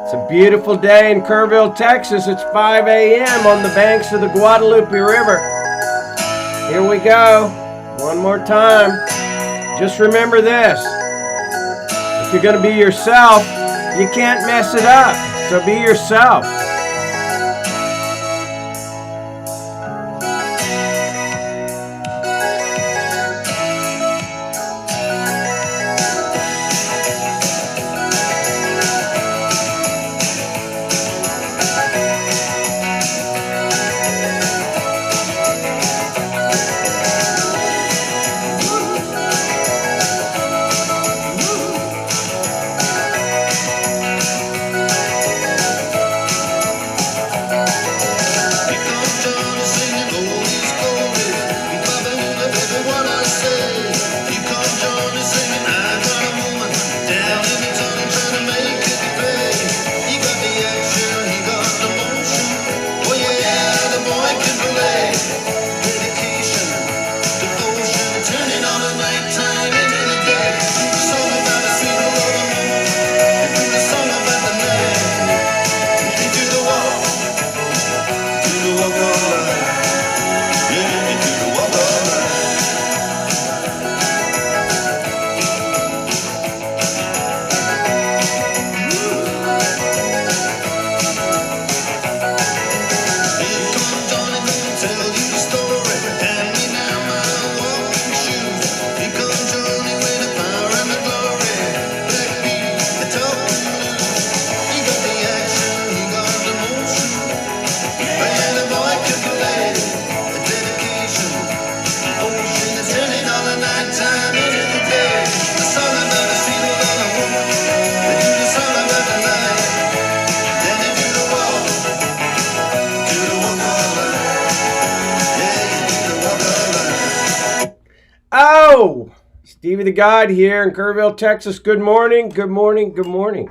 It's a beautiful day in Kerrville, Texas. It's 5 a.m. on the banks of the Guadalupe River. Here we go. One more time. Just remember this. If you're going to be yourself, you can't mess it up. So be yourself. Oh, Stevie the Guide here in Kerrville, Texas. Good morning, good morning, good morning.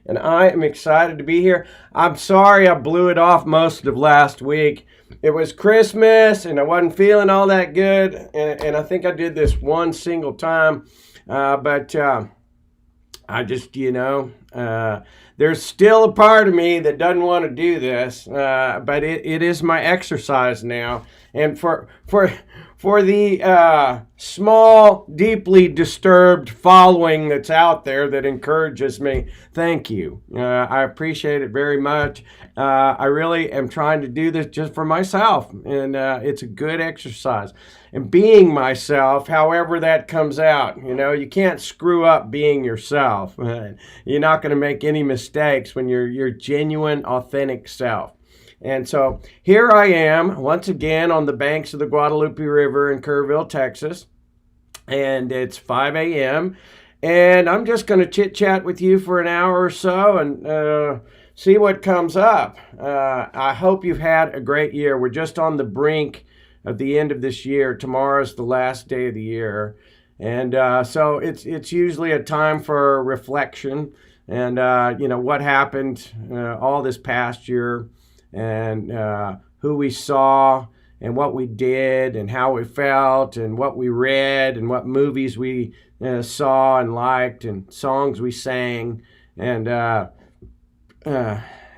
And I am excited to be here. I'm sorry I blew it off most of last week. It was Christmas and I wasn't feeling all that good. And I think I did this one single time. But I just, there's still a part of me that doesn't want to do this. But it is my exercise now. And for the small, deeply disturbed following that's out there that encourages me, thank you. I appreciate it very much. I really am trying to do this just for myself, and it's a good exercise. And being myself, however that comes out, you can't screw up being yourself. You're not going to make any mistakes when you're your genuine, authentic self. And so here I am once again on the banks of the Guadalupe River in Kerrville, Texas. And it's 5 a.m. And I'm just going to chit chat with you for an hour or so and see what comes up. I hope you've had a great year. We're just on the brink of the end of this year. Tomorrow's the last day of the year. And so it's usually a time for reflection and, what happened all this past year. And who we saw and what we did and how we felt and what we read and what movies we saw and liked and songs we sang. And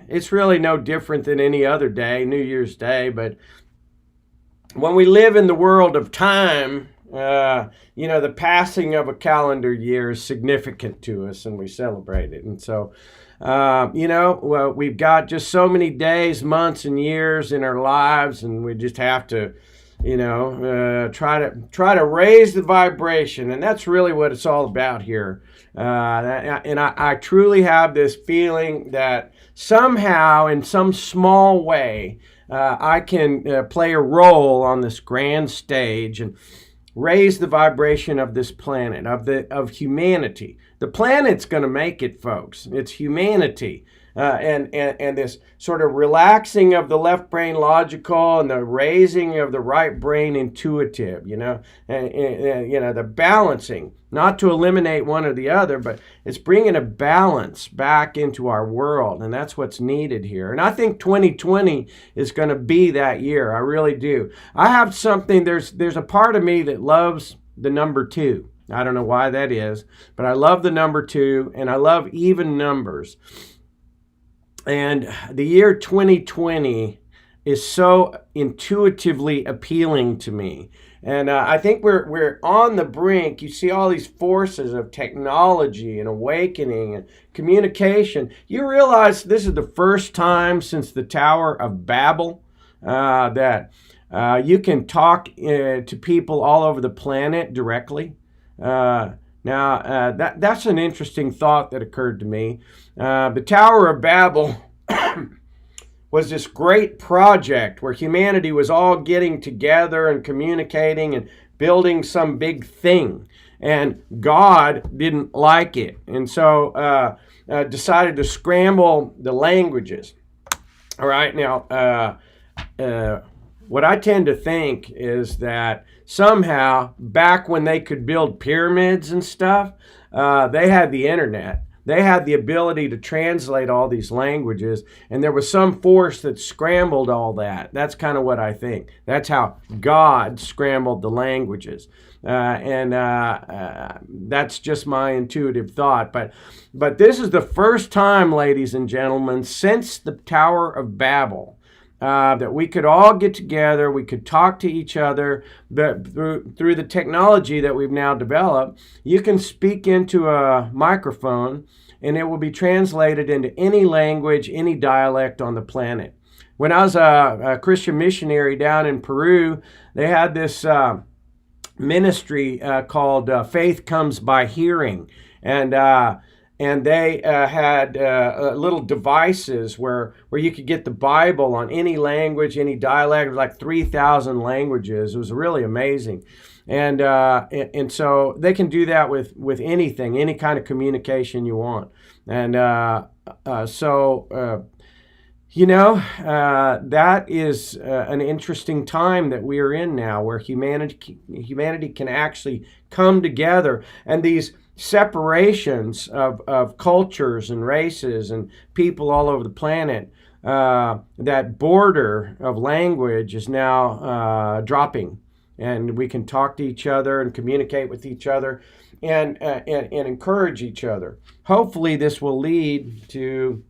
it's really no different than any other day, New Year's Day. But when we live in the world of time, the passing of a calendar year is significant to us and we celebrate it. And so we've got just so many days, months, and years in our lives, and we just have to, try to raise the vibration, and that's really what it's all about here. And I truly have this feeling that somehow, in some small way, I can play a role on this grand stage and raise the vibration of this planet, of humanity. The planet's going to make it, folks. It's humanity. And this sort of relaxing of the left brain logical and the raising of the right brain intuitive, and the balancing, not to eliminate one or the other, but it's bringing a balance back into our world. And that's what's needed here. And I think 2020 is going to be that year. I really do. I have something, there's a part of me that loves the number 2. I don't know why that is, but I love the number 2 and I love even numbers. And the year 2020 is so intuitively appealing to me. And I think we're on the brink. You see all these forces of technology and awakening and communication. You realize this is the first time since the Tower of Babel that you can talk to people all over the planet directly. That's an interesting thought that occurred to me. The Tower of Babel was this great project where humanity was all getting together and communicating and building some big thing. And God didn't like it. And so decided to scramble the languages. All right, now, what I tend to think is that somehow, back when they could build pyramids and stuff, they had the internet. They had the ability to translate all these languages, and there was some force that scrambled all that. That's kind of what I think. That's how God scrambled the languages. That's just my intuitive thought. But this is the first time, ladies and gentlemen, since the Tower of Babel, that we could all get together, we could talk to each other, but through the technology that we've now developed, you can speak into a microphone and it will be translated into any language, any dialect on the planet. When I was a Christian missionary down in Peru, they had this ministry called Faith Comes by Hearing. And they had little devices where you could get the Bible on any language, any dialect. It was like 3,000 languages. It was really amazing. And so they can do that with anything, any kind of communication you want. And that is an interesting time that we are in now, where humanity can actually come together, and these separations of cultures and races and people all over the planet, that border of language is now dropping, and we can talk to each other and communicate with each other and encourage each other. Hopefully this will lead to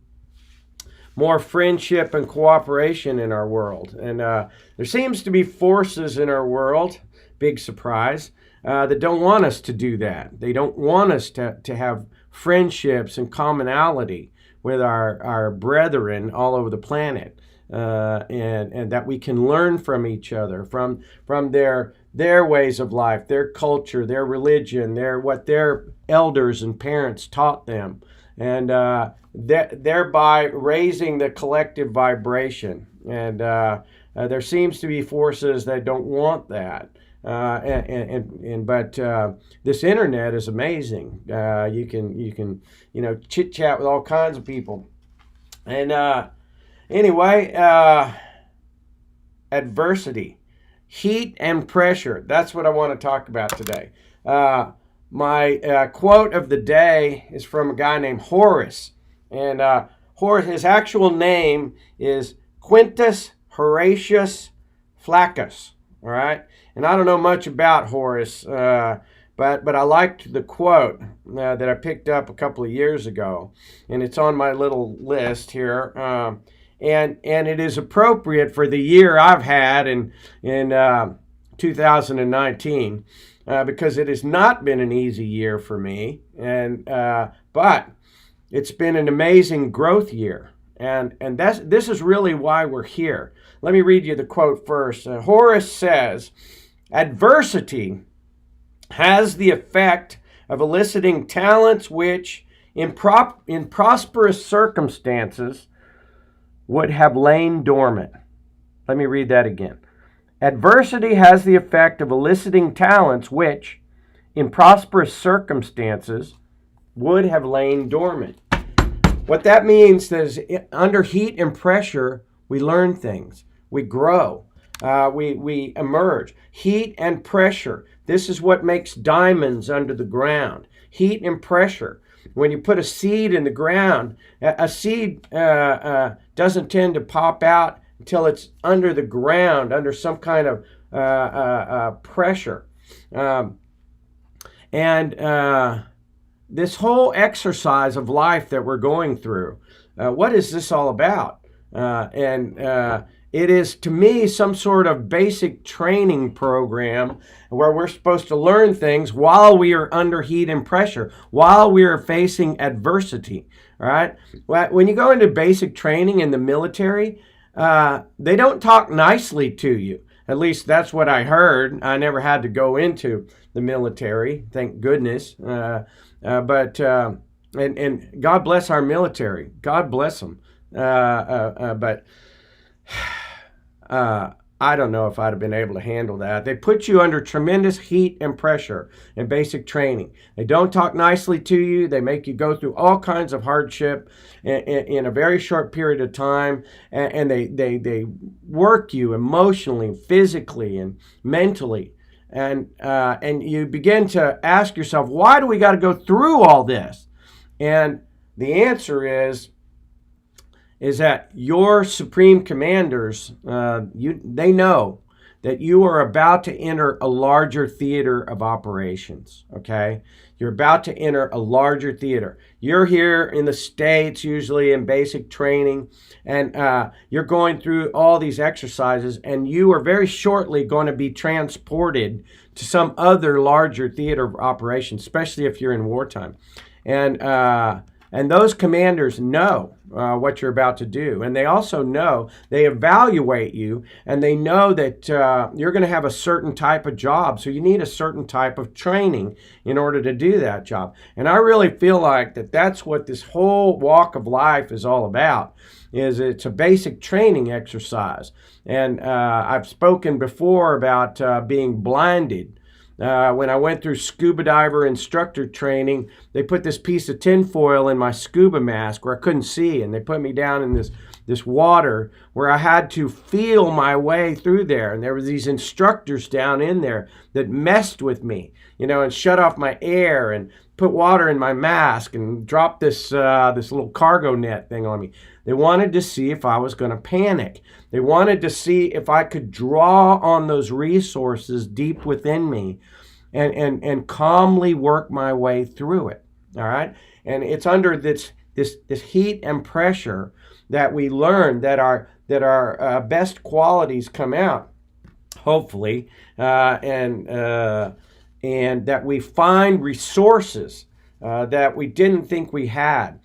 more friendship and cooperation in our world. And there seems to be forces in our world, big surprise, that don't want us to do that. They don't want us to have friendships and commonality with our brethren all over the planet, and that we can learn from each other, from their ways of life, their culture, their religion, what their elders and parents taught them, and thereby raising the collective vibration. And there seems to be forces that don't want that. But this internet is amazing. You can chit chat with all kinds of people. And anyway, adversity, heat and pressure. That's what I want to talk about today. My quote of the day is from a guy named Horace, and Horace, his actual name is Quintus Horatius Flaccus. All right. And I don't know much about Horace, but I liked the quote that I picked up a couple of years ago, and it's on my little list here. And it is appropriate for the year I've had in 2019, because it has not been an easy year for me, but it's been an amazing growth year, and this is really why we're here. Let me read you the quote first. Horace says, "Adversity has the effect of eliciting talents which, in prosperous circumstances, would have lain dormant." Let me read that again. Adversity has the effect of eliciting talents which, in prosperous circumstances, would have lain dormant. What that means is, under heat and pressure, we learn things. We grow. We emerge. Heat and pressure. This is what makes diamonds under the ground. Heat and pressure. When you put a seed in the ground, a seed doesn't tend to pop out until it's under the ground, under some kind of pressure. this whole exercise of life that we're going through, what is this all about? It is, to me, some sort of basic training program where we're supposed to learn things while we are under heat and pressure, while we are facing adversity. All right? When you go into basic training in the military, they don't talk nicely to you. At least that's what I heard. I never had to go into the military, thank goodness. But God bless our military. God bless them. But I don't know if I'd have been able to handle that. They put you under tremendous heat and pressure in basic training. They don't talk nicely to you. They make you go through all kinds of hardship in a very short period of time, and they work you emotionally, physically, and mentally. And you begin to ask yourself, why do we got to go through all this? And the answer is that your supreme commanders, they know that you are about to enter a larger theater of operations, okay? You're about to enter a larger theater. You're here in the States, usually in basic training, and you're going through all these exercises, and you are very shortly going to be transported to some other larger theater of operations, especially if you're in wartime. And those commanders know what you're about to do. And they also know, they evaluate you, and they know that you're going to have a certain type of job. So you need a certain type of training in order to do that job. And I really feel like that's what this whole walk of life is all about. It's a basic training exercise. And I've spoken before about being blinded. When I went through scuba diver instructor training, they put this piece of tinfoil in my scuba mask where I couldn't see, and they put me down in this water where I had to feel my way through there. And there were these instructors down in there that messed with me, and shut off my air and put water in my mask and dropped this little cargo net thing on me. They wanted to see if I was going to panic. They wanted to see if I could draw on those resources deep within me and calmly work my way through it. All right? And it's under this heat and pressure that we learn that our best qualities come out, hopefully, and that we find resources that we didn't think we had.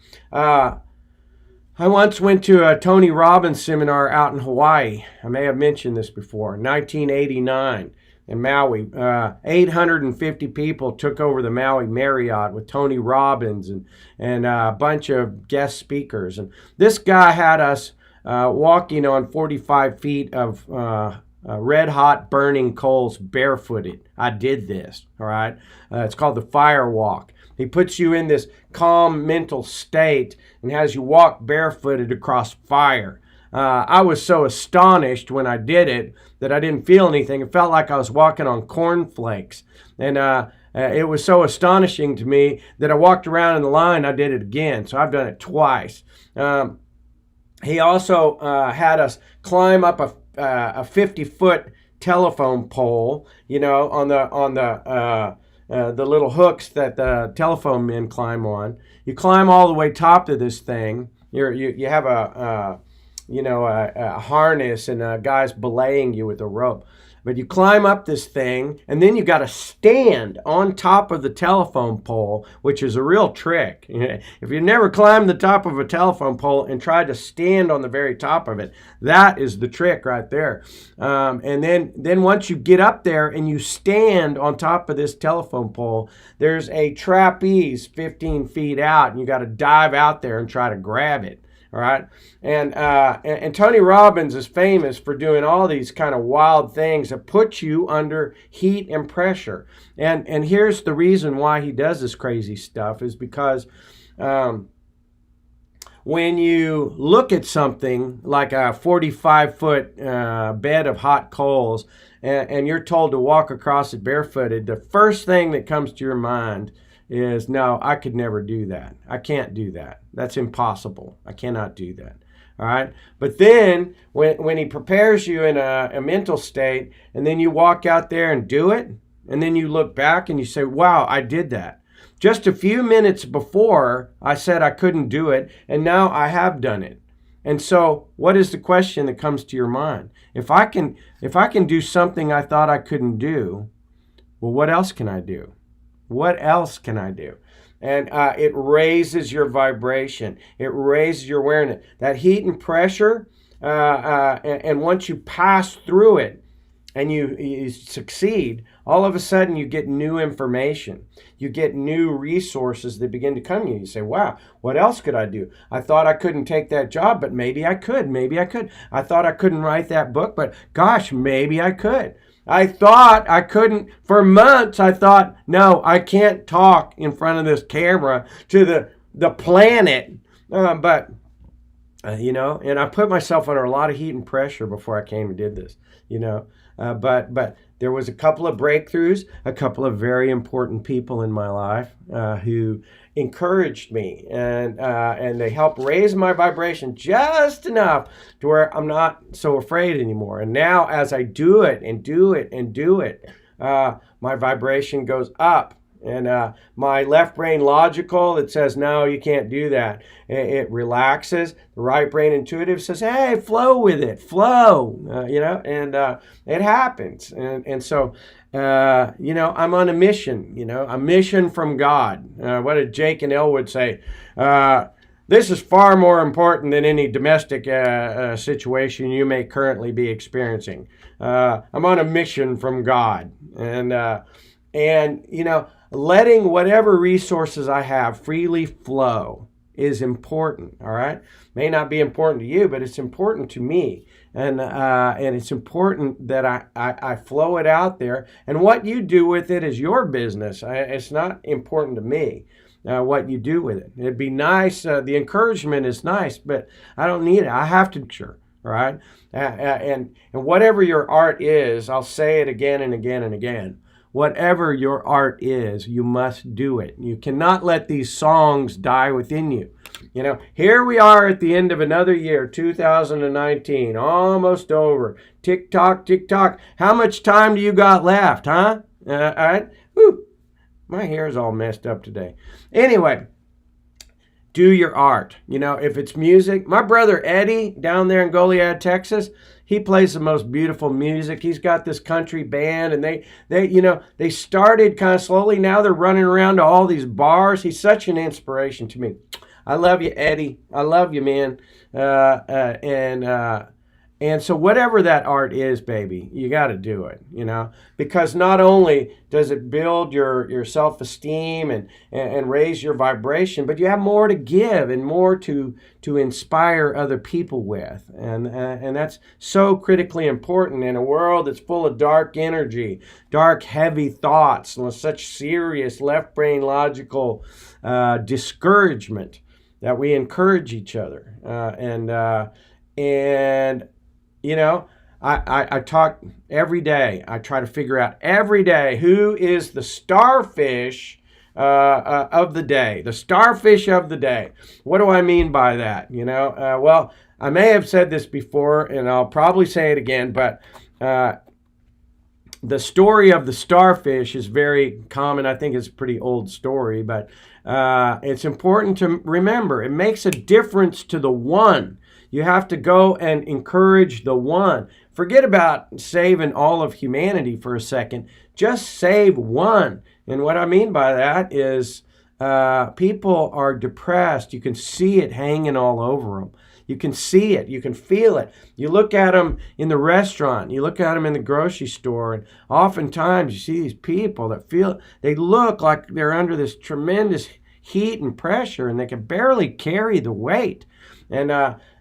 I once went to a Tony Robbins seminar out in Hawaii. I may have mentioned this before. 1989 in Maui. 850 people took over the Maui Marriott with Tony Robbins and a bunch of guest speakers. And this guy had us walking on 45 feet of red hot burning coals barefooted. I did this, all right? It's called the fire walk. He puts you in this calm mental state and has you walk barefooted across fire. I was so astonished when I did it that I didn't feel anything. It felt like I was walking on cornflakes. And it was so astonishing to me that I walked around in the line. I did it again. So I've done it twice. He also had us climb up a 50-foot telephone pole, on the little hooks that the telephone men climb on. You climb all the way top of this thing. You have a harness and guys belaying you with a rope. But you climb up this thing, and then you got to stand on top of the telephone pole, which is a real trick. If you've never climbed the top of a telephone pole and tried to stand on the very top of it, that is the trick right there. And then once you get up there and you stand on top of this telephone pole, there's a trapeze 15 feet out, and you got to dive out there and try to grab it. All right, and Tony Robbins is famous for doing all these kind of wild things that put you under heat and pressure. And here's the reason why he does this crazy stuff is because when you look at something like a 45-foot bed of hot coals and you're told to walk across it barefooted, the first thing that comes to your mind is, no, I could never do that. I can't do that. That's impossible. I cannot do that. All right. But then when he prepares you in a mental state, and then you walk out there and do it, and then you look back and you say, wow, I did that. just a few minutes before I said I couldn't do it, and now I have done it. And so what is the question that comes to your mind? If I can do something I thought I couldn't do, well, what else can I do? What else can I do? And it raises your vibration. It raises your awareness. That heat and pressure, and once you pass through it and you succeed, all of a sudden you get new information. You get new resources that begin to come to you. You say, wow, what else could I do? I thought I couldn't take that job, but maybe I could. Maybe I could. I thought I couldn't write that book, but gosh, maybe I could. I thought I couldn't, for months I thought, no, I can't talk in front of this camera to the planet. But and I put myself under a lot of heat and pressure before I came and did this, but there was a couple of breakthroughs, a couple of very important people in my life who encouraged me, and they helped raise my vibration just enough to where I'm not so afraid anymore. And now as I do it and do it and do it, my vibration goes up. And my left brain logical, it says, no, you can't do that. It relaxes. The right brain intuitive says, hey, flow with it, flow, and it happens. And so, I'm on a mission, a mission from God. What did Jake and Elwood say? This is far more important than any domestic situation you may currently be experiencing. I'm on a mission from God. And letting whatever resources I have freely flow is important, all right? May not be important to you, but it's important to me. And it's important that I flow it out there. And what you do with it is your business. It's not important to me what you do with it. It'd be nice. The encouragement is nice, but I don't need it. I have to, sure, all right? And whatever your art is, I'll say it again and again and again. Whatever your art is, you must do it. You cannot let these songs die within you. Here we are at the end of another year, 2019, almost over. Tick tock, tick tock. How much time do you got left, huh? All right. Whew. My hair's all messed up today. Anyway, do your art. If it's music, my brother Eddie down there in Goliad, Texas, he plays the most beautiful music. He's got this country band, and they started kind of slowly. Now they're running around to all these bars. He's such an inspiration to me. I love you, Eddie. I love you, man. And so whatever that art is, baby, you got to do it, because not only does it build your self-esteem and raise your vibration, but you have more to give and more to inspire other people with. And that's so critically important in a world that's full of dark energy, dark, heavy thoughts, and such serious left brain logical discouragement, that we encourage each other. I talk every day. I try to figure out every day who is the starfish of the day. The starfish of the day. What do I mean by that? Well, I may have said this before, and I'll probably say it again, but the story of the starfish is very common. I think it's a pretty old story, but it's important to remember. It makes a difference to the one. You have to go and encourage the one. Forget about saving all of humanity for a second. Just save one. And what I mean by that is people are depressed. You can see it hanging all over them. You can see it. You can feel it. You look at them in the restaurant. You look at them in the grocery store. And oftentimes you see these people that they look like they're under this tremendous heat and pressure, and they can barely carry the weight.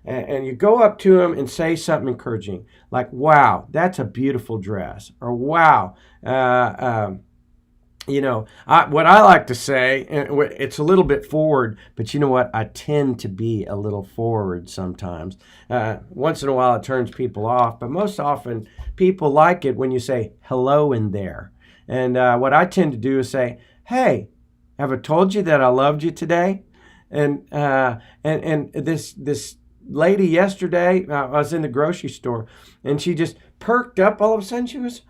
And you go up to them and say something encouraging, like, wow, that's a beautiful dress. Or, wow, what I like to say, it's a little bit forward, but you know what? I tend to be a little forward sometimes. Once in a while it turns people off, but most often people like it when you say hello in there. And what I tend to do is say, hey, have I told you that I loved you today? And this lady yesterday, I was in the grocery store, and she just perked up all of a sudden. She was,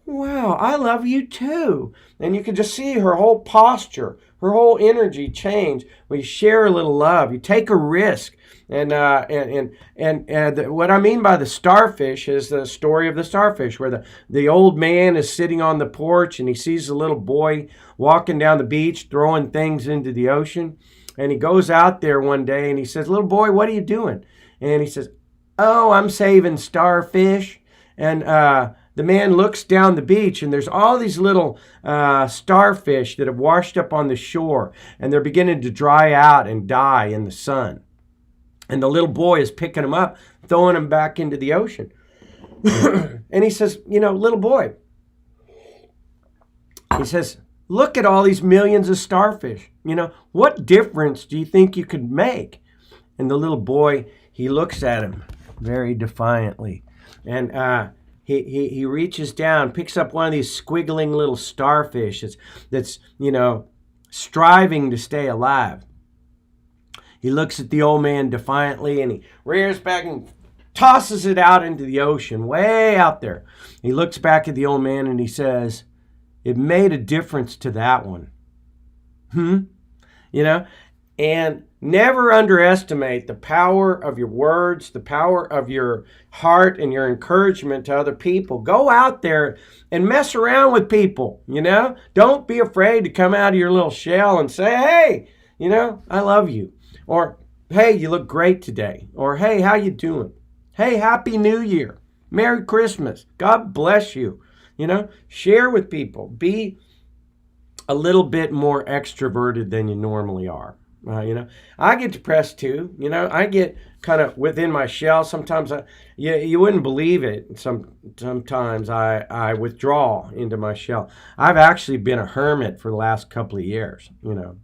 wow, I love you too. And you could just see her whole posture, her whole energy changed when you share a little love, you take a risk. And what I mean by the starfish is the story of the starfish, where the old man is sitting on the porch and he sees a little boy walking down the beach throwing things into the ocean. And he goes out there one day and he says, "Little boy, what are you doing?" And he says, "Oh, I'm saving starfish." And the man looks down the beach and there's all these little starfish that have washed up on the shore, and they're beginning to dry out and die in the sun. And the little boy is picking them up, throwing them back into the ocean. And he says, "Little boy," he says, "look at all these millions of starfish. What difference do you think you could make?" And the little boy, he looks at him very defiantly. And he reaches down, picks up one of these squiggling little starfish that's striving to stay alive. He looks at the old man defiantly and he rears back and tosses it out into the ocean, way out there. He looks back at the old man and he says, "It made a difference to that one." And never underestimate the power of your words, the power of your heart and your encouragement to other people. Go out there and mess around with people, Don't be afraid to come out of your little shell and say, "Hey, I love you." Or, "Hey, you look great today." Or, "Hey, how you doing?" "Hey, Happy New Year. Merry Christmas. God bless you." Share with people. Be a little bit more extroverted than you normally are. I get depressed too. I get kind of within my shell. Sometimes you wouldn't believe it. Sometimes I withdraw into my shell. I've actually been a hermit for the last couple of years,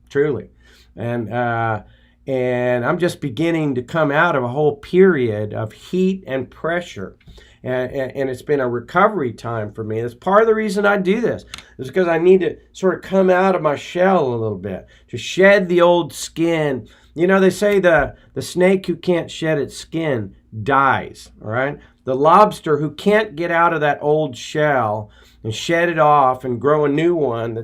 truly. And I'm just beginning to come out of a whole period of heat and pressure. And it's been a recovery time for me. That's part of the reason I do this, is because I need to sort of come out of my shell a little bit, to shed the old skin. They say the snake who can't shed its skin dies, all right? The lobster who can't get out of that old shell and shed it off and grow a new one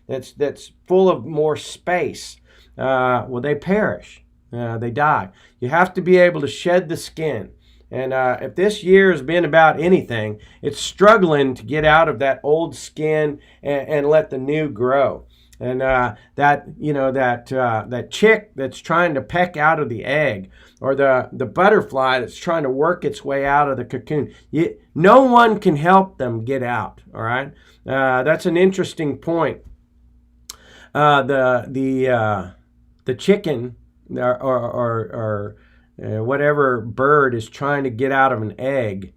that's full of more space, they perish. They die. You have to be able to shed the skin. And if this year has been about anything, it's struggling to get out of that old skin and let the new grow. And that chick that's trying to peck out of the egg, or the butterfly that's trying to work its way out of the cocoon, no one can help them get out. All right, that's an interesting point. The chicken or whatever bird is trying to get out of an egg,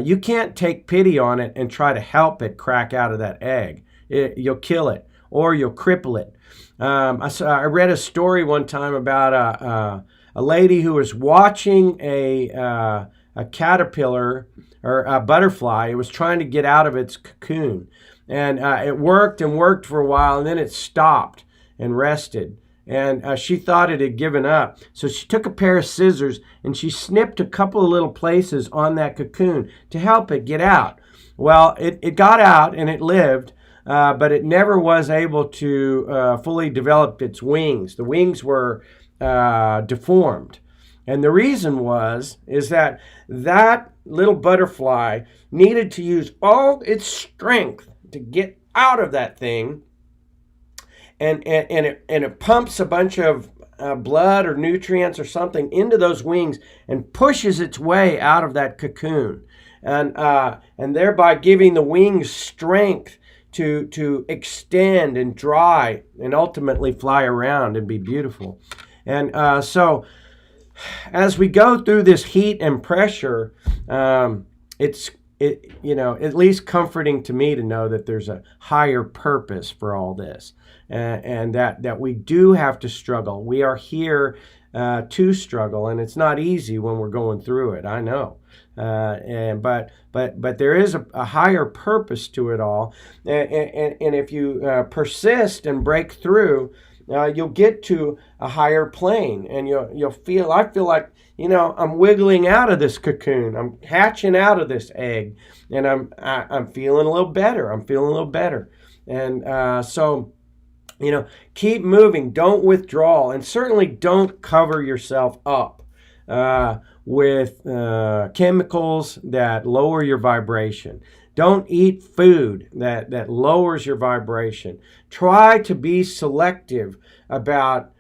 you can't take pity on it and try to help it crack out of that egg. You'll kill it or you'll cripple it. I read a story one time about a lady who was watching a caterpillar or a butterfly. It was trying to get out of its cocoon. And it worked and worked for a while, and then it stopped and rested. And she thought it had given up. So she took a pair of scissors and she snipped a couple of little places on that cocoon to help it get out. Well, it got out and it lived, but it never was able to fully develop its wings. The wings were deformed. And the reason is that little butterfly needed to use all its strength to get out of that thing. And it pumps a bunch of blood or nutrients or something into those wings and pushes its way out of that cocoon, and thereby giving the wings strength to extend and dry and ultimately fly around and be beautiful. And so as we go through this heat and pressure, it's at least comforting to me to know that there's a higher purpose for all this. And that we do have to struggle. We are here to struggle, and it's not easy when we're going through it. I know, but there is a higher purpose to it all. And if you persist and break through, you'll get to a higher plane, and you'll feel. I feel like I'm wiggling out of this cocoon. I'm hatching out of this egg, and I'm feeling a little better. I'm feeling a little better, and so. Keep moving. Don't withdraw, and certainly don't cover yourself up with chemicals that lower your vibration. Don't eat food that lowers your vibration. Try to be selective about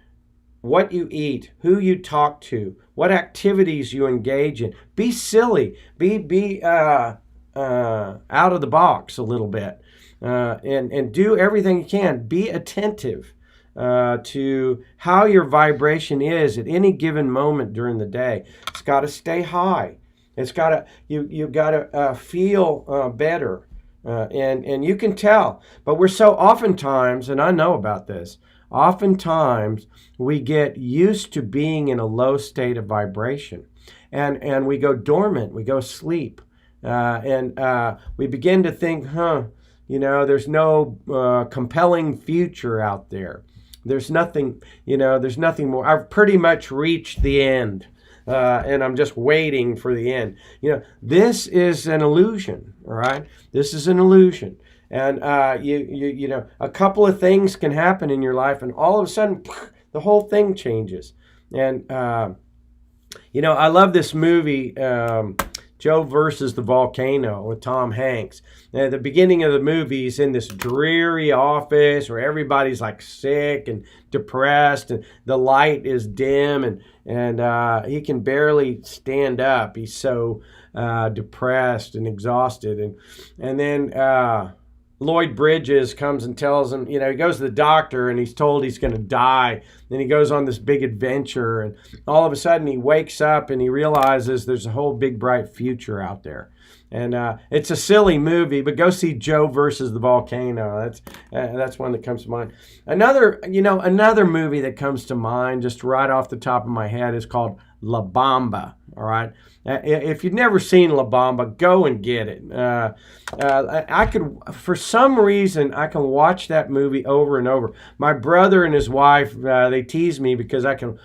what you eat, who you talk to, what activities you engage in. Be silly. Be out of the box a little bit, and do everything you can. Be attentive to how your vibration is at any given moment during the day. It's got to stay high. It's got to you got to feel better, and you can tell. But we're so oftentimes, and I know about this. Oftentimes, we get used to being in a low state of vibration, and we go dormant, we go asleep, and we begin to think, there's no compelling future out there. There's nothing more. I've pretty much reached the end, and I'm just waiting for the end. This is an illusion, all right? This is an illusion. And a couple of things can happen in your life, and all of a sudden, the whole thing changes. And I love this movie, Joe versus the Volcano, with Tom Hanks. At the beginning of the movie, he's in this dreary office where everybody's like sick and depressed, and the light is dim, and he can barely stand up. He's so depressed and exhausted, and then Lloyd Bridges comes and tells him, he goes to the doctor and he's told he's going to die. Then he goes on this big adventure, and all of a sudden he wakes up and he realizes there's a whole big bright future out there. And it's a silly movie, but go see Joe versus the Volcano. That's one that comes to mind. Another movie that comes to mind just right off the top of my head is called La Bamba. All right. If you've never seen La Bamba, go and get it. For some reason, I can watch that movie over and over. My brother and his wife, they tease me because I can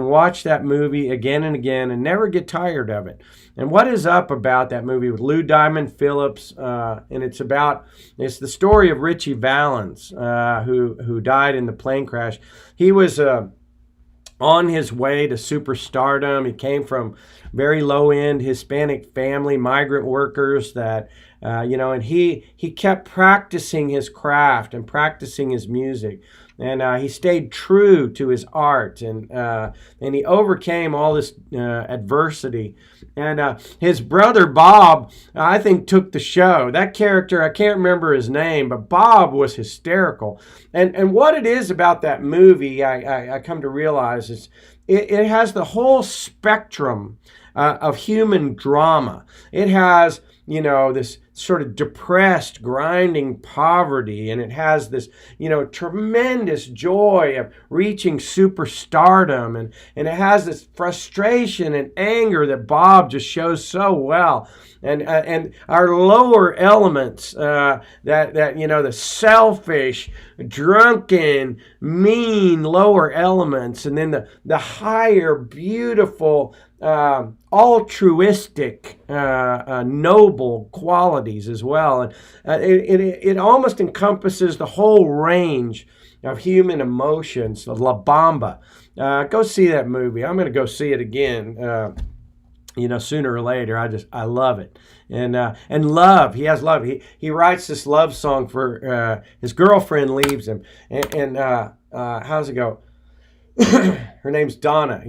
watch that movie again and again and never get tired of it. And what is up about that movie with Lou Diamond Phillips? And it's the story of Richie Valens, who died in the plane crash. He was on his way to superstardom. He came from very low-end Hispanic family, migrant workers that, and he kept practicing his craft and practicing his music. And he stayed true to his art, and he overcame all this adversity. And his brother Bob, I think, took the show. That character, I can't remember his name, but Bob was hysterical. And what it is about that movie, I come to realize, is it has the whole spectrum of human drama. It has, this sort of depressed, grinding poverty, and it has this, tremendous joy of reaching superstardom, and it has this frustration and anger that Bob just shows so well, and our lower elements, the selfish, drunken, mean lower elements, and then the higher, beautiful, altruistic, noble qualities as well. And it almost encompasses the whole range of human emotions. La Bamba. Go see that movie. I'm going to go see it again. Sooner or later. I love it. And love. He has love. He writes this love song for his girlfriend leaves him. And how's it go? Her name's Donna.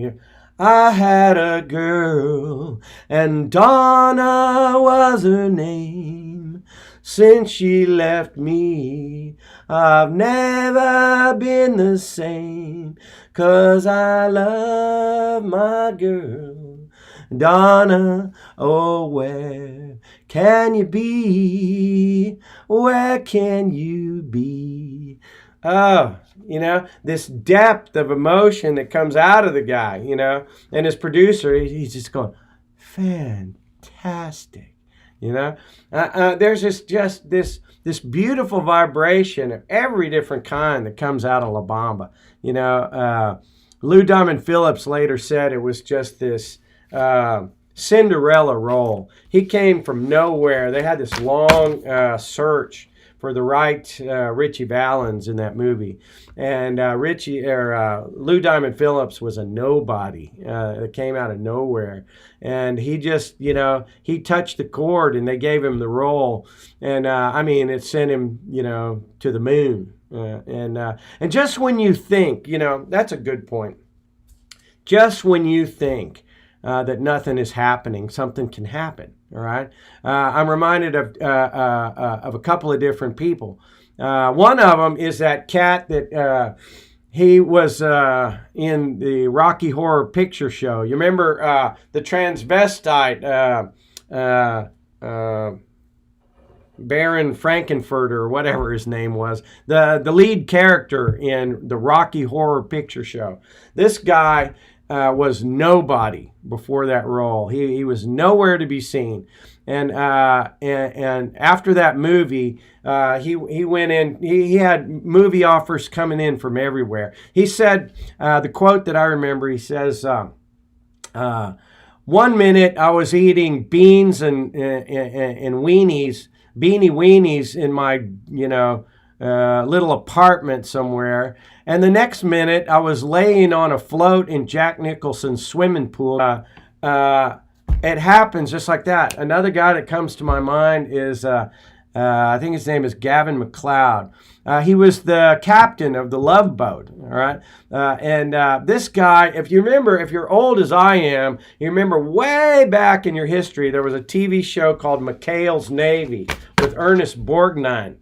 I had a girl, and Donna was her name. Since she left me, I've never been the same, 'cause I love my girl. Donna, oh, where can you be? Where can you be? Oh, this depth of emotion that comes out of the guy, and his producer, he's just going, fantastic, there's just this beautiful vibration of every different kind that comes out of La Bamba. Lou Diamond Phillips later said it was just this Cinderella role. He came from nowhere. They had this long search for the right Richie Valens in that movie. And Lou Diamond Phillips was a nobody that came out of nowhere. And he just, he touched the chord and they gave him the role. And it sent him, to the moon. And just when you think, that's a good point. Just when you think that nothing is happening, something can happen. All right. I'm reminded of a couple of different people. One of them is that cat that he was in the Rocky Horror Picture Show. You remember the transvestite Baron Frankenfurter, or whatever his name was, the lead character in the Rocky Horror Picture Show. This guy was nobody before that role. He was nowhere to be seen. And after that movie, he went in. He had movie offers coming in from everywhere. He said, the quote that I remember, he says, 1 minute I was eating beans and weenies, beanie weenies in my, little apartment somewhere. And the next minute, I was laying on a float in Jack Nicholson's swimming pool. It happens just like that. Another guy that comes to my mind is, I think his name is Gavin MacLeod. He was the captain of the Love Boat, all right? This guy, if you remember, if you're old as I am, you remember way back in your history, there was a TV show called McHale's Navy with Ernest Borgnine.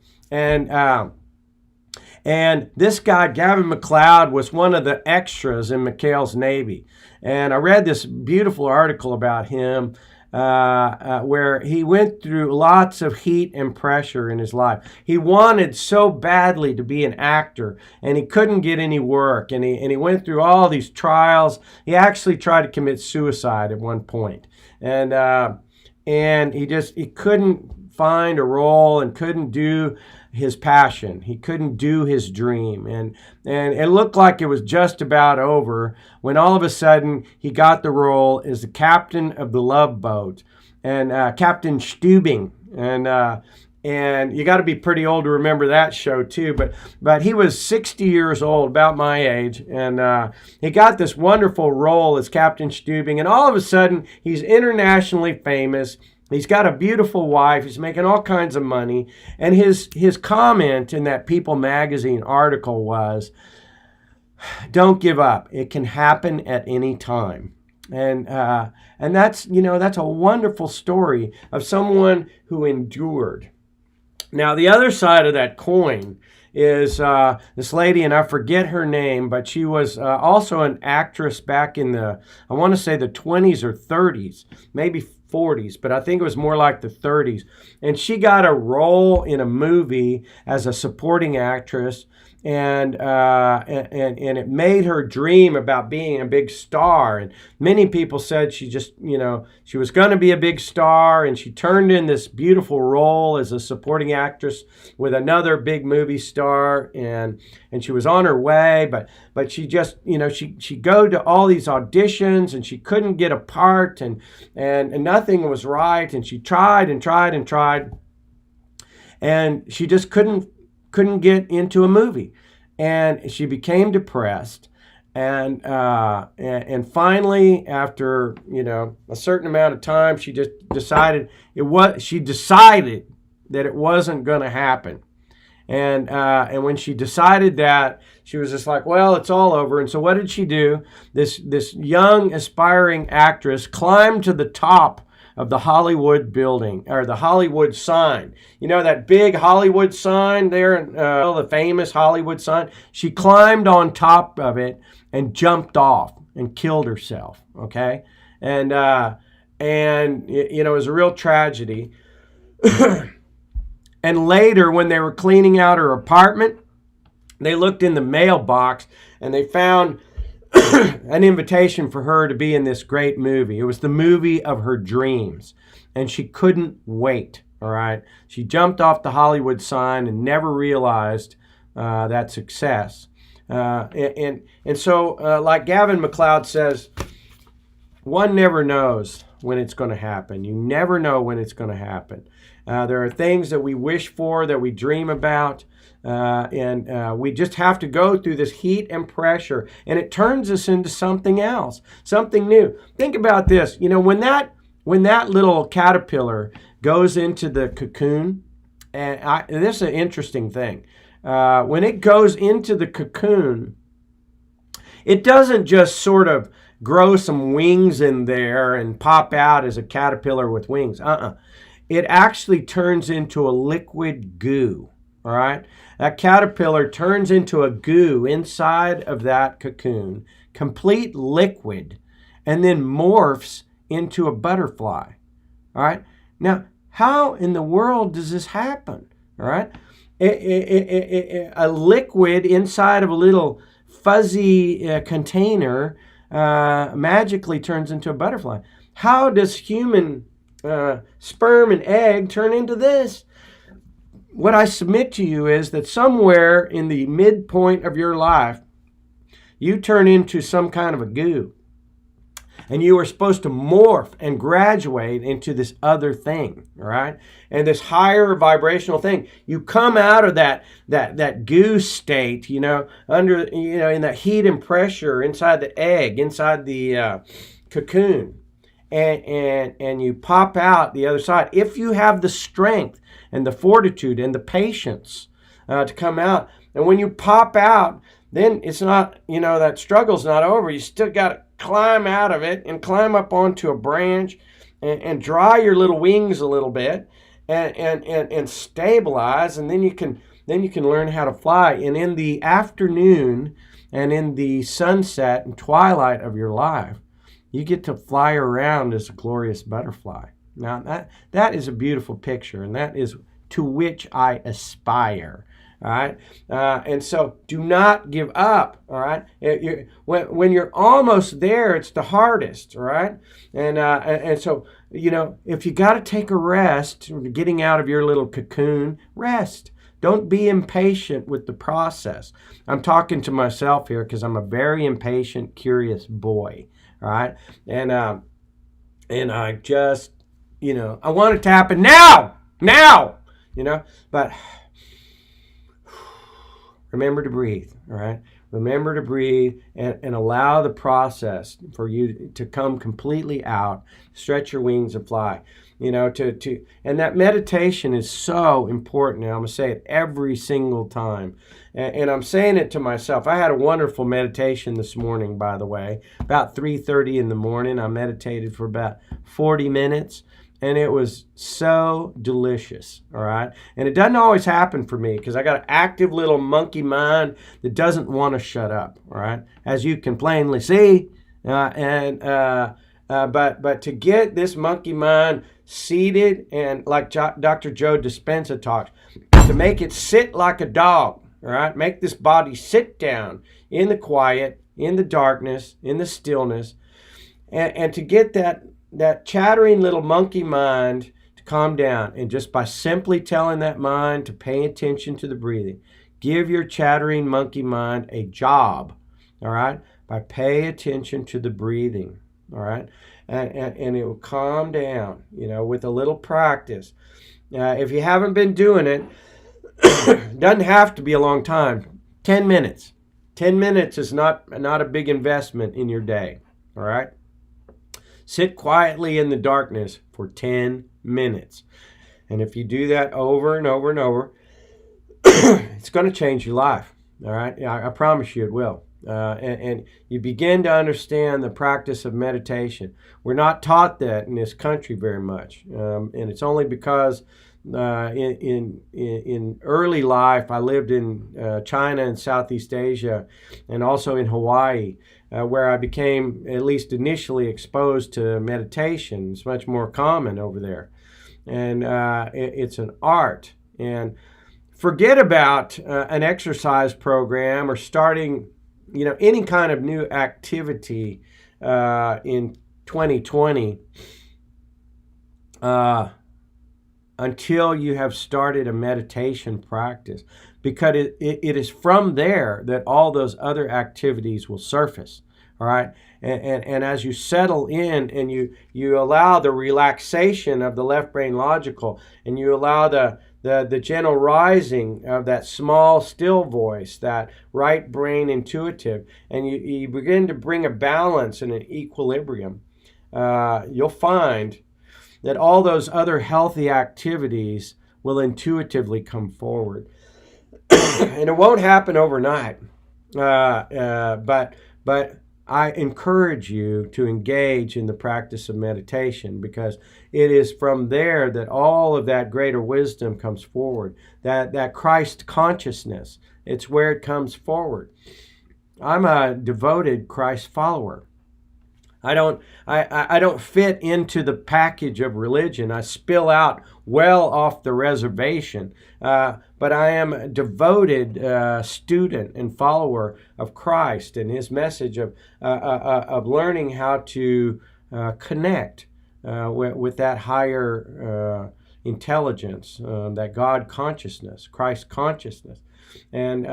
And this guy, Gavin MacLeod, was one of the extras in McHale's Navy. And I read this beautiful article about him where he went through lots of heat and pressure in his life. He wanted so badly to be an actor, and he couldn't get any work. And he went through all these trials. He actually tried to commit suicide at one point. And he couldn't find a role and couldn't do his passion. He couldn't do his dream. And it looked like it was just about over when all of a sudden he got the role as the captain of the Love Boat, and Captain Stubing. And you got to be pretty old to remember that show too. But he was 60 years old, about my age, and he got this wonderful role as Captain Stubing. And all of a sudden, he's internationally famous. He's got a beautiful wife. He's making all kinds of money. And his comment in that People magazine article was, "Don't give up. It can happen at any time." And that's a wonderful story of someone who endured. Now, the other side of that coin is this lady, and I forget her name, but she was also an actress back in I want to say the 20s or 30s, maybe 40s, but I think it was more like the 30s. And she got a role in a movie as a supporting actress, and it made her dream about being a big star. And many people said she just, she was going to be a big star, and she turned in this beautiful role as a supporting actress with another big movie star, and she was on her way, but she just, she go to all these auditions, and she couldn't get a part, and nothing was right, and she tried and tried and tried, and she just couldn't get into a movie. And she became depressed, and finally, after a certain amount of time, she just decided that it wasn't going to happen. And when she decided that, she was just like, well, it's all over. And so what did she do? This young aspiring actress climbed to the top of the Hollywood building, or the Hollywood sign. That big Hollywood sign there, the famous Hollywood sign? She climbed on top of it and jumped off and killed herself, okay? And it was a real tragedy. And later, when they were cleaning out her apartment, they looked in the mailbox and they found an invitation for her to be in this great movie. It was the movie of her dreams, and she couldn't wait, all right? She jumped off the Hollywood sign and never realized that success. And so, like Gavin MacLeod says, one never knows when it's going to happen. You never know when it's going to happen. There are things that we wish for, that we dream about, and we just have to go through this heat and pressure, and it turns us into something else, something new. Think about this. You know, when that little caterpillar goes into the cocoon, and this is an interesting thing. When it goes into the cocoon, it doesn't just sort of grow some wings in there and pop out as a caterpillar with wings. It actually turns into a liquid goo, all right? That caterpillar turns into a goo inside of that cocoon, complete liquid, and then morphs into a butterfly, all right? Now, how in the world does this happen, all right? A liquid inside of a little fuzzy container magically turns into a butterfly. How does human sperm and egg turn into this? What I submit to you is that somewhere in the midpoint of your life, you turn into some kind of a goo. And you are supposed to morph and graduate into this other thing, all right? And this higher vibrational thing. You come out of that goo state, in that heat and pressure inside the egg, inside the cocoon, and you pop out the other side. If you have the strength and the fortitude and the patience to come out, and when you pop out, then it's not, that struggle's not over. You still got to climb out of it and climb up onto a branch and dry your little wings a little bit and stabilize, and then you can learn how to fly. And in the afternoon and in the sunset and twilight of your life, you get to fly around as a glorious butterfly. Now that is a beautiful picture, and that is to which I aspire. All right, and so do not give up. All right, when you're almost there, it's the hardest. All right, and so if you got to take a rest, getting out of your little cocoon, rest. Don't be impatient with the process. I'm talking to myself here because I'm a very impatient, curious boy. All right, and I just I want it to happen now, but. Remember to breathe, all right? Remember to breathe and allow the process for you to come completely out. Stretch your wings and fly. And that meditation is so important. And I'm going to say it every single time. And I'm saying it to myself. I had a wonderful meditation this morning, by the way. About 3:30 in the morning, I meditated for about 40 minutes. And it was so delicious, all right? And it doesn't always happen for me because I got an active little monkey mind that doesn't want to shut up, all right? As you can plainly see. But to get this monkey mind seated and like Dr. Joe Dispenza talks, to make it sit like a dog, all right? Make this body sit down in the quiet, in the darkness, in the stillness, and to get that chattering little monkey mind to calm down. And just by simply telling that mind to pay attention to the breathing, give your chattering monkey mind a job, all right, by pay attention to the breathing, all right, and it will calm down, with a little practice. If you haven't been doing it, it doesn't have to be a long time. 10 minutes. 10 minutes is not a big investment in your day, all right? Sit quietly in the darkness for 10 minutes. And if you do that over and over and over, it's going to change your life. All right? I promise you it will. And you begin to understand the practice of meditation. We're not taught that in this country very much. And it's only because in early life, I lived in China and Southeast Asia and also in Hawaii, where I became, at least initially, exposed to meditation. It's much more common over there. And it's an art. And forget about an exercise program or starting, any kind of new activity in 2020 until you have started a meditation practice, because it is from there that all those other activities will surface. All right. And as you settle in and you allow the relaxation of the left brain logical, and you allow the gentle rising of that small still voice, that right brain intuitive, and you begin to bring a balance and an equilibrium, you'll find that all those other healthy activities will intuitively come forward. And it won't happen overnight. But I encourage you to engage in the practice of meditation, because it is from there that all of that greater wisdom comes forward, that Christ consciousness. It's where it comes forward. I'm a devoted Christ follower. I don't fit into the package of religion. I spill out well off the reservation, but I am a devoted student and follower of Christ and His message of learning how to connect with that higher intelligence, that God consciousness, Christ consciousness, and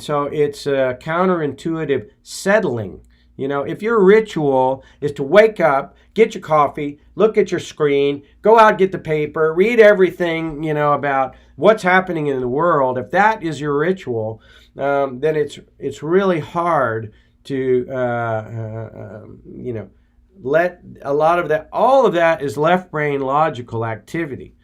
so it's a counterintuitive settling. You know, if your ritual is to wake up, get your coffee, look at your screen, go out, get the paper, read everything, about what's happening in the world, if that is your ritual, then it's really hard to, let a lot of that, all of that is left brain logical activity.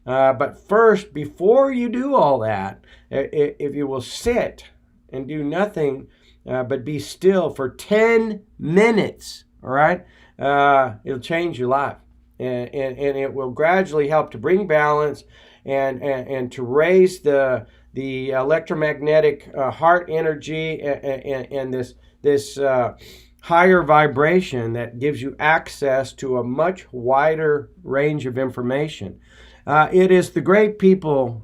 But first, before you do all that, if you will sit and do nothing, but be still for 10 minutes, all right? It'll change your life. And it will gradually help to bring balance and to raise the electromagnetic heart energy and this higher vibration that gives you access to a much wider range of information. It is the great people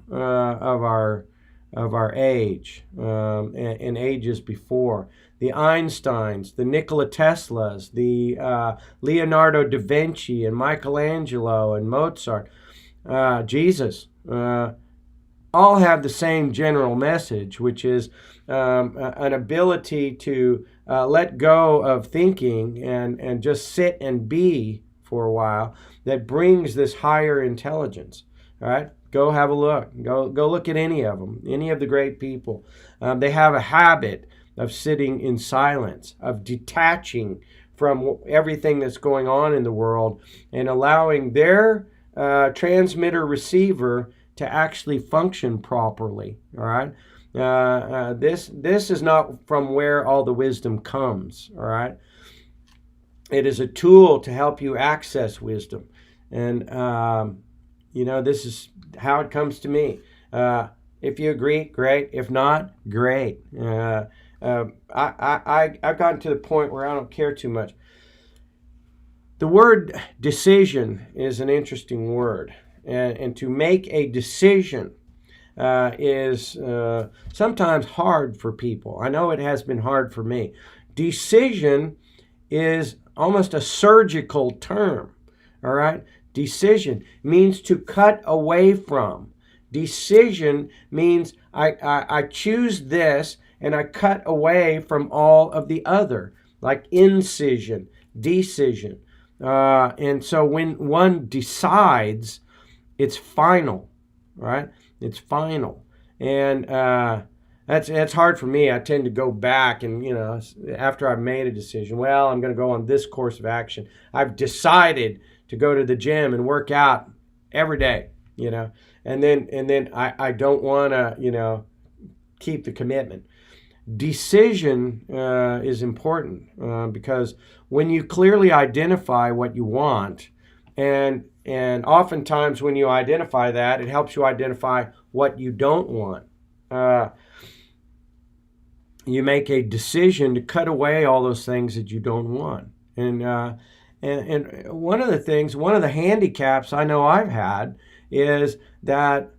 of our age and ages before, the Einsteins, the Nikola Teslas, the Leonardo da Vinci and Michelangelo and Mozart, Jesus, all have the same general message, which is an ability to let go of thinking and just sit and be for a while, that brings this higher intelligence. All right? Go have a look. Go look at any of them, any of the great people. They have a habit of sitting in silence, of detaching from everything that's going on in the world and allowing their transmitter receiver to actually function properly. All right. This is not from where all the wisdom comes. All right. It is a tool to help you access wisdom, and this is how it comes to me. If you agree, great. If not, great. I've gotten to the point where I don't care too much. The word decision is an interesting word. And to make a decision is sometimes hard for people. I know it has been hard for me. Decision is almost a surgical term, all right? Decision means to cut away from. Decision means I choose this and I cut away from all of the other, like incision, decision. And so when one decides, it's final, right? It's final. And that's hard for me. I tend to go back and, after I've made a decision, well, I'm going to go on this course of action. I've decided to go to the gym and work out every day, and then I don't want to, keep the commitment. Decision is important because when you clearly identify what you want, and oftentimes when you identify that, it helps you identify what you don't want. You make a decision to cut away all those things that you don't want. And one of the handicaps I know I've had is that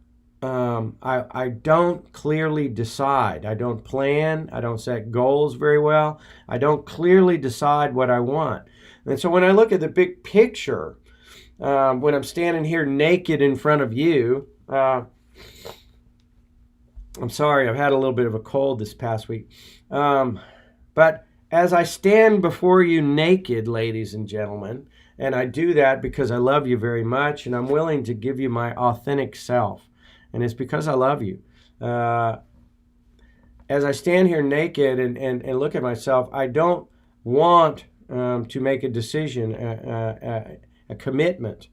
I don't clearly decide. I don't plan. I don't set goals very well. I don't clearly decide what I want. And so when I look at the big picture, when I'm standing here naked in front of you, I'm sorry, I've had a little bit of a cold this past week. But as I stand before you naked, ladies and gentlemen, and I do that because I love you very much, and I'm willing to give you my authentic self, and it's because I love you. As I stand here naked and look at myself, I don't want to make a decision, a commitment.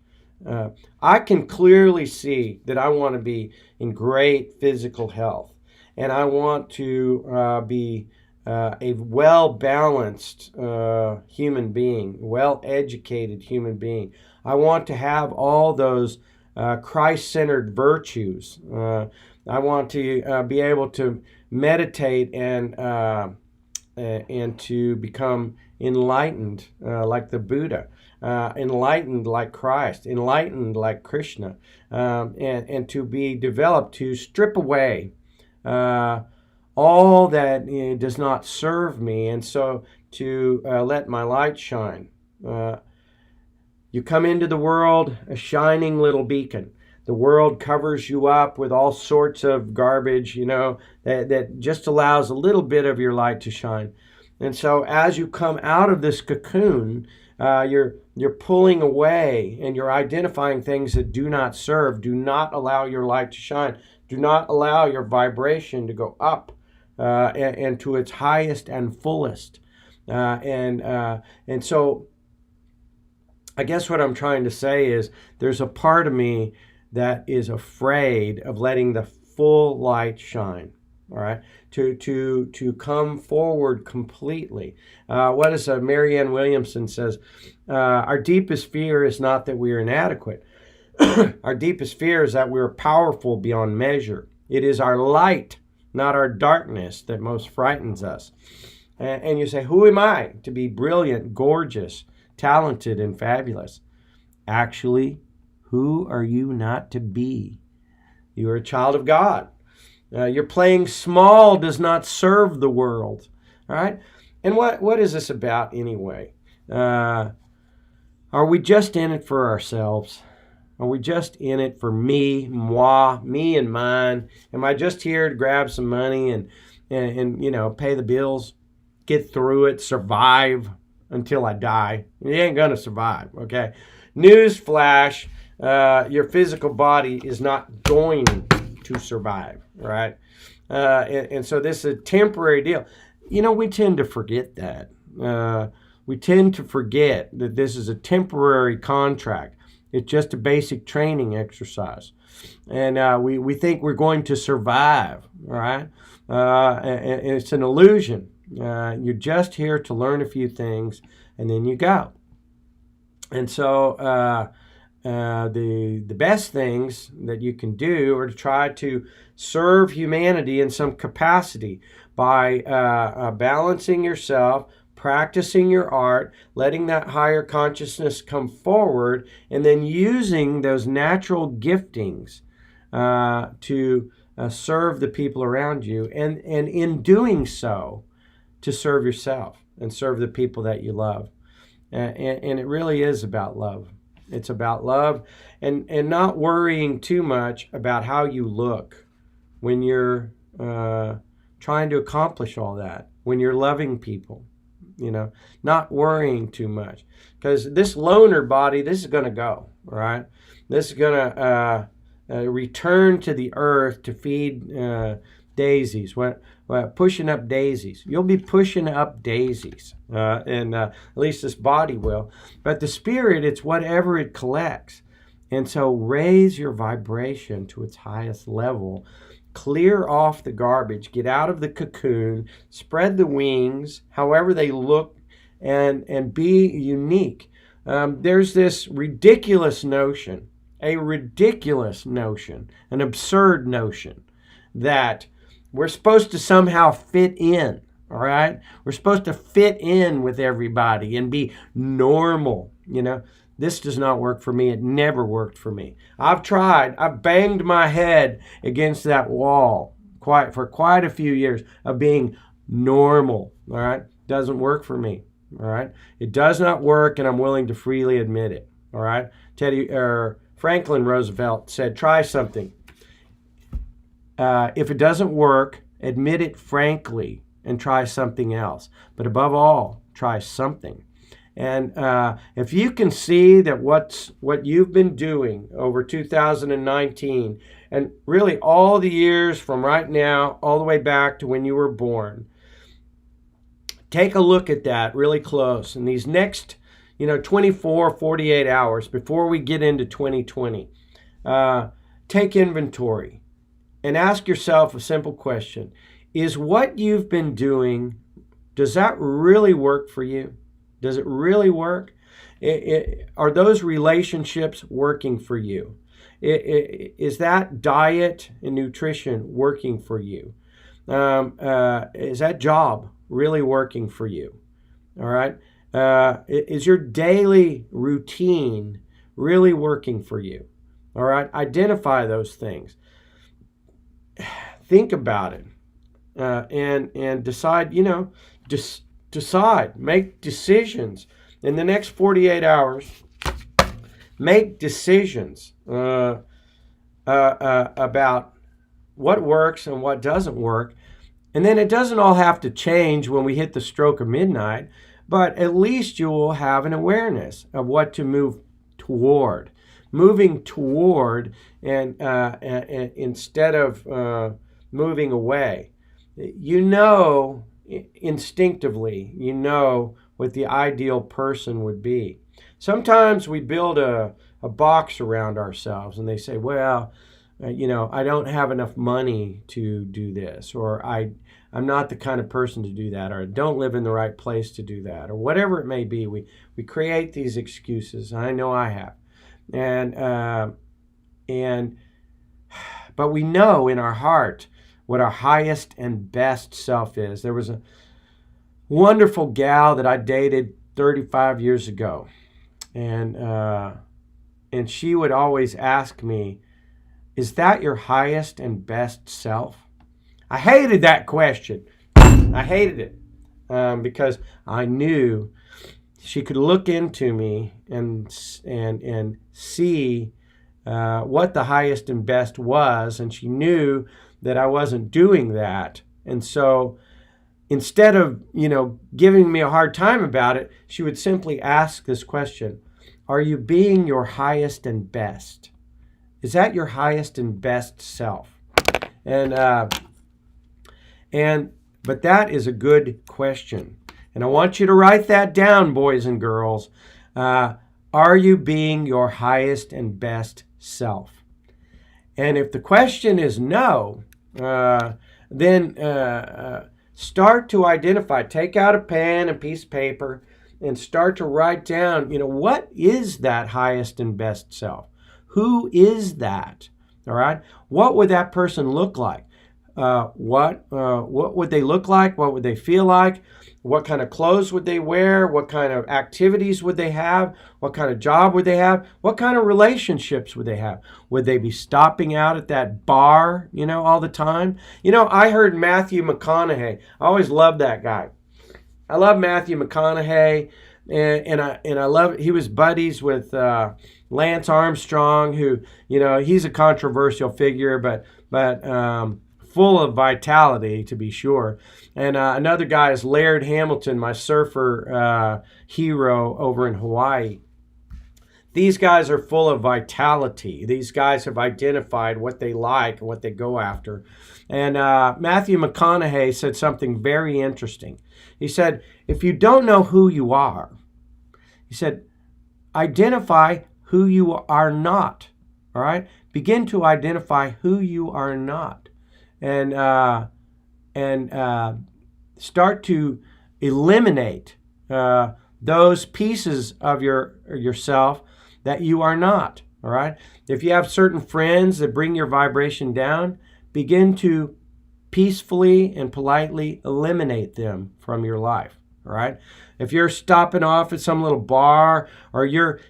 I can clearly see that I want to be in great physical health, and I want to be a well-balanced human being, well-educated human being. I want to have all those Christ-centered virtues. I want to be able to meditate and to become enlightened like the Buddha, enlightened like Christ, enlightened like Krishna, and to be developed, to strip away all that does not serve me, and so to let my light shine. You come into the world a shining little beacon. The world covers you up with all sorts of garbage, that just allows a little bit of your light to shine. And so as you come out of this cocoon, you're pulling away and you're identifying things that do not serve, do not allow your light to shine, do not allow your vibration to go up and to its highest and fullest. And so I guess what I'm trying to say is there's a part of me that is afraid of letting the full light shine, all right, to come forward completely. What is Marianne Williamson says, our deepest fear is not that we are inadequate. Our deepest fear is that we are powerful beyond measure. It is our light, not our darkness, that most frightens us. And you say, who am I to be brilliant, gorgeous, talented, and fabulous? Actually, who are you not to be? You are a child of God. Your playing small does not serve the world. All right? And what is this about anyway? Are we just in it for ourselves? Are we just in it for me, moi, me and mine? Am I just here to grab some money and pay the bills, get through it, survive until I die? You ain't gonna survive, okay? News flash. Your physical body is not going to survive, right? And so this is a temporary deal. We tend to forget that. We tend to forget that this is a temporary contract. It's just a basic training exercise. And we think we're going to survive, right? And it's an illusion. You're just here to learn a few things, and then you go. And so the best things that you can do are to try to serve humanity in some capacity by balancing yourself, practicing your art, letting that higher consciousness come forward, and then using those natural giftings to serve the people around you, and in doing so, to serve yourself and serve the people that you love. And it really is about love. It's about love and not worrying too much about how you look when you're trying to accomplish all that, when you're loving people, not worrying too much. Because this loner body, this is going to go, right? This is going to return to the earth to feed daisies, pushing up daisies. You'll be pushing up daisies, and at least this body will. But the spirit, it's whatever it collects. And so raise your vibration to its highest level. Clear off the garbage. Get out of the cocoon. Spread the wings, however they look, and be unique. There's this ridiculous notion, an absurd notion, that we're supposed to somehow fit in, all right? We're supposed to fit in with everybody and be normal, This does not work for me. It never worked for me. I've tried. I've banged my head against that wall for quite a few years of being normal, all right? Doesn't work for me, all right? It does not work, and I'm willing to freely admit it, all right? Franklin Roosevelt said, try something. If it doesn't work, admit it frankly and try something else. But above all, try something. And if you can see that what you've been doing over 2019, and really all the years from right now all the way back to when you were born, take a look at that really close. In these next 24, 48 hours before we get into 2020, take inventory and ask yourself a simple question. Is what you've been doing, does that really work for you? Does it really work? Are those relationships working for you? Is that diet and nutrition working for you? Is that job really working for you? All right. Is your daily routine really working for you? All right. Identify those things. Think about it, and decide. Decide. Make decisions in the next 48 hours. Make decisions about what works and what doesn't work. And then it doesn't all have to change when we hit the stroke of midnight, but at least you will have an awareness of what to move toward. Moving toward and instead of moving away. Instinctively, what the ideal person would be. Sometimes we build a box around ourselves and they say, well, I don't have enough money to do this, or I'm not the kind of person to do that, or I don't live in the right place to do that, or whatever it may be. We create these excuses. I know I have. But we know in our heart what our highest and best self is. There was a wonderful gal that I dated 35 years ago, and she would always ask me, is that your highest and best self? I hated that question. I hated it because I knew she could look into me and see what the highest and best was, and she knew that I wasn't doing that. And so instead of, giving me a hard time about it, she would simply ask this question: are you being your highest and best? Is that your highest and best self? But that is a good question. And I want you to write that down, boys and girls. Are you being your highest and best self? And if the question is no, then start to identify. Take out a pen and piece of paper and start to write down, what is that highest and best self? Who is that? All right. What would that person look like? What would they look like? What would they feel like? What kind of clothes would they wear? What kind of activities would they have? What kind of job would they have? What kind of relationships would they have? Would they be stopping out at that bar, all the time? I heard Matthew McConaughey. I always loved that guy. I love Matthew McConaughey, and I love. He was buddies with Lance Armstrong, who he's a controversial figure, but full of vitality, to be sure. And another guy is Laird Hamilton, my surfer hero over in Hawaii. These guys are full of vitality. These guys have identified what they like and what they go after. And Matthew McConaughey said something very interesting. He said, if you don't know who you are, he said, identify who you are not. All right? Begin to identify who you are not. And start to eliminate those pieces of yourself that you are not. All right. If you have certain friends that bring your vibration down, begin to peacefully and politely eliminate them from your life. All right. If you're stopping off at some little bar, or you're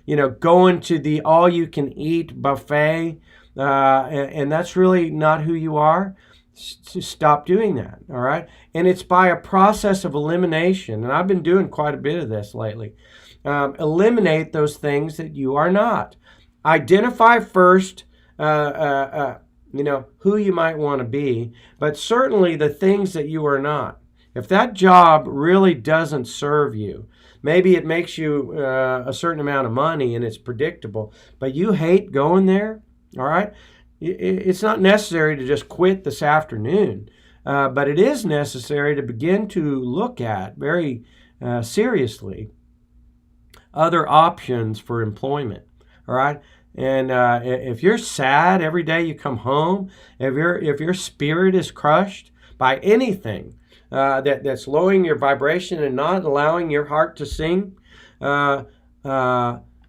going to the all-you-can-eat buffet, and that's really not who you are, stop doing that. All right. And it's by a process of elimination. And I've been doing quite a bit of this lately. Eliminate those things that you are not. Identify first, who you might want to be, but certainly the things that you are not. If that job really doesn't serve you, maybe it makes you a certain amount of money and it's predictable, but you hate going there, all right? It's not necessary to just quit this afternoon, but it is necessary to begin to look at very seriously other options for employment, all right? And if you're sad every day you come home, if your spirit is crushed by anything that's lowering your vibration and not allowing your heart to sing,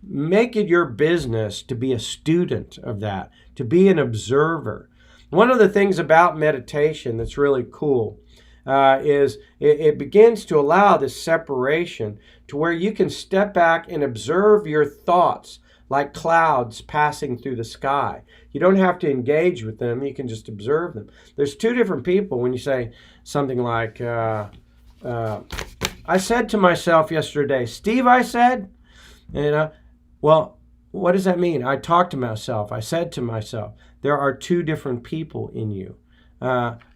make it your business to be a student of that, to be an observer. One of the things about meditation that's really cool is it begins to allow this separation to where you can step back and observe your thoughts like clouds passing through the sky. You don't have to engage with them. You can just observe them. There's two different people when you say something like, I said to myself yesterday, Steve, I said, well, what does that mean? I talked to myself. I said to myself, there are two different people in you.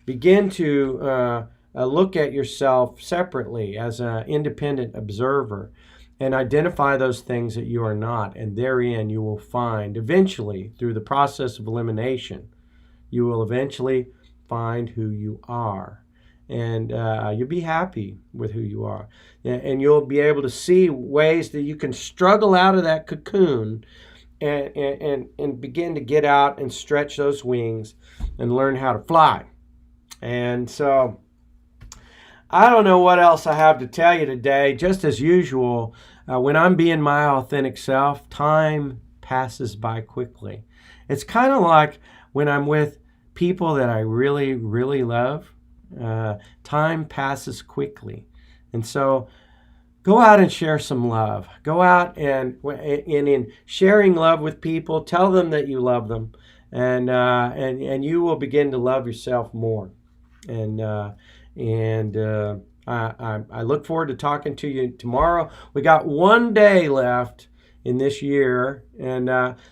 Begin to look at yourself separately as an independent observer and identify those things that you are not. And therein you will find, eventually, through the process of elimination, you will eventually find who you are. And you'll be happy with who you are. And you'll be able to see ways that you can struggle out of that cocoon and begin to get out and stretch those wings and learn how to fly. And so I don't know what else I have to tell you today. Just as usual, when I'm being my authentic self, time passes by quickly. It's kind of like when I'm with people that I really, really love. Time passes quickly. And so go out and share some love. Go out and in sharing love with people, tell them that you love them. And you will begin to love yourself more. And I look forward to talking to you tomorrow. We got one day left in this year, and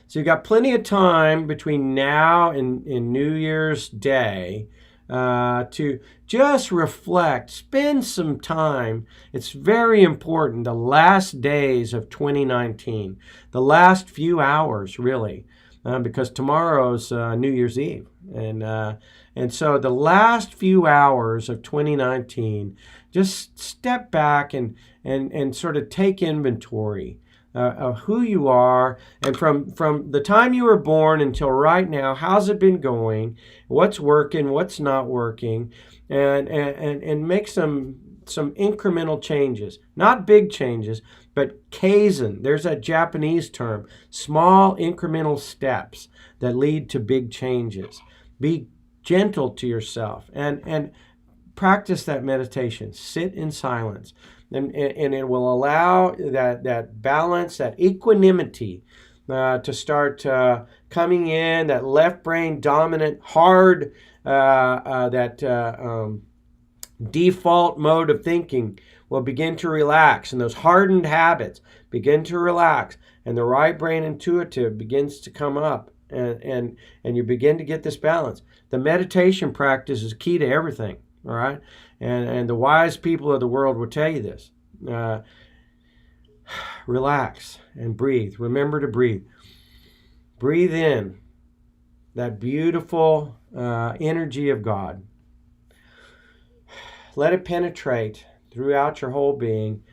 so you got plenty of time between now and New Year's Day to just reflect, spend some time. It's very important, the last days of 2019, the last few hours really, because tomorrow's New Year's Eve. And so the last few hours of 2019, just step back and sort of take inventory of who you are, and from the time you were born until right now, how's it been going, what's working, what's not working, and make some incremental changes, not big changes, but kaizen. There's that Japanese term, small incremental steps that lead to big changes. Be gentle to yourself and practice that meditation. Sit in silence, and it will allow that balance, that equanimity to start coming in, that left brain dominant, hard, default mode of thinking will begin to relax, and those hardened habits begin to relax, and the right brain intuitive begins to come up, and you begin to get this balance. The meditation practice is key to everything, all right? And the wise people of the world will tell you this. Relax and breathe. Remember to breathe. Breathe in that beautiful energy of God. Let it penetrate throughout your whole being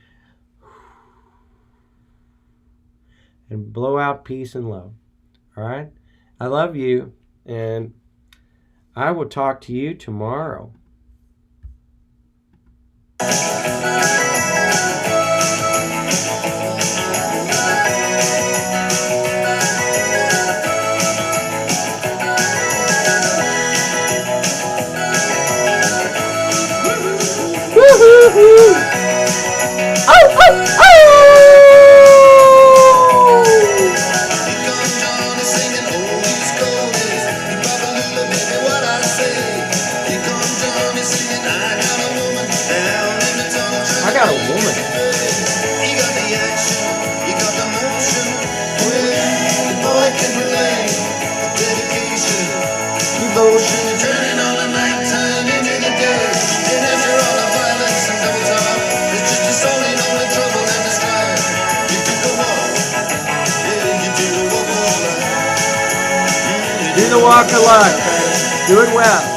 and blow out peace and love. All right? I love you, and I will talk to you tomorrow. Singing all these chorus, Papa Lula, baby, what I say. Here comes John. Do the walk of life, baby. Do it well.